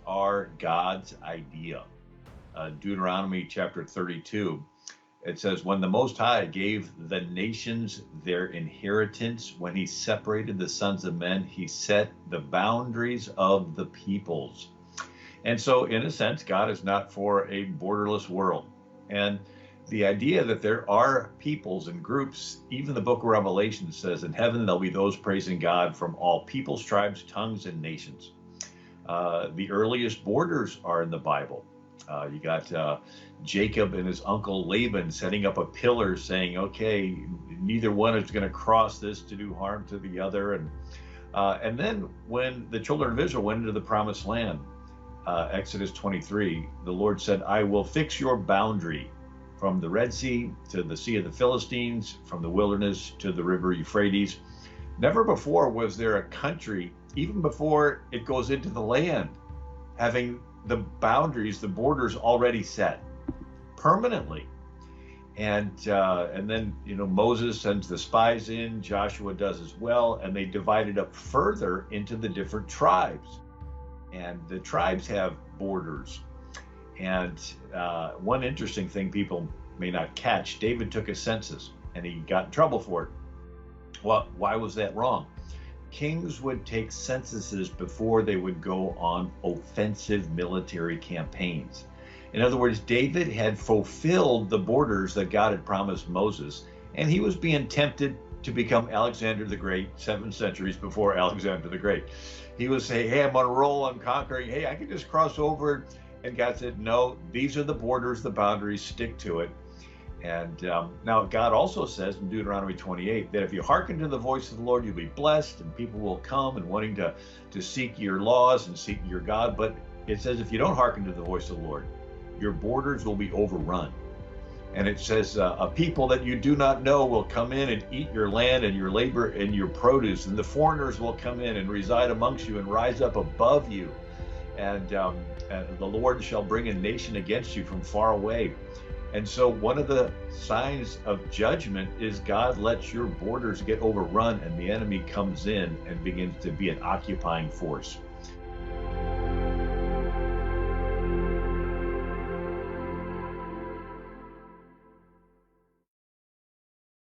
are God's idea. Deuteronomy chapter 32, it says, when the Most High gave the nations their inheritance, when he separated the sons of men, he set the boundaries of the peoples. And so, in a sense, God is not for a borderless world. And the idea that there are peoples and groups, even the book of Revelation says, in heaven there'll be those praising God from all peoples, tribes, tongues, and nations. The earliest borders are in the Bible. You got Jacob and his uncle Laban setting up a pillar saying, okay, neither one is going to cross this to do harm to the other. And then when the children of Israel went into the promised land, Exodus 23, the Lord said, I will fix your boundary from the Red Sea to the Sea of the Philistines, from the wilderness to the river Euphrates. Never before was there a country, even before it goes into the land, having the boundaries, the borders already set permanently. And then, Moses sends the spies in, Joshua does as well, and they divide it up further into the different tribes. And the tribes have borders. And one interesting thing people may not catch, David took a census and he got in trouble for it. Well, why was that wrong? Kings would take censuses before they would go on offensive military campaigns. In other words, David had fulfilled the borders that God had promised Moses, and he was being tempted to become Alexander the Great 7 centuries before Alexander the Great. He was saying, hey, I'm on a roll, I'm conquering, hey, I can just cross over. And God said, no, these are the borders, the boundaries, stick to it. And now God also says in Deuteronomy 28 that if you hearken to the voice of the Lord, you'll be blessed, and people will come and wanting to seek your laws and seek your God. But it says if you don't hearken to the voice of the Lord, your borders will be overrun. And it says a people that you do not know will come in and eat your land and your labor and your produce, and the foreigners will come in and reside amongst you and rise up above you. And the Lord shall bring a nation against you from far away. And so one of the signs of judgment is God lets your borders get overrun and the enemy comes in and begins to be an occupying force.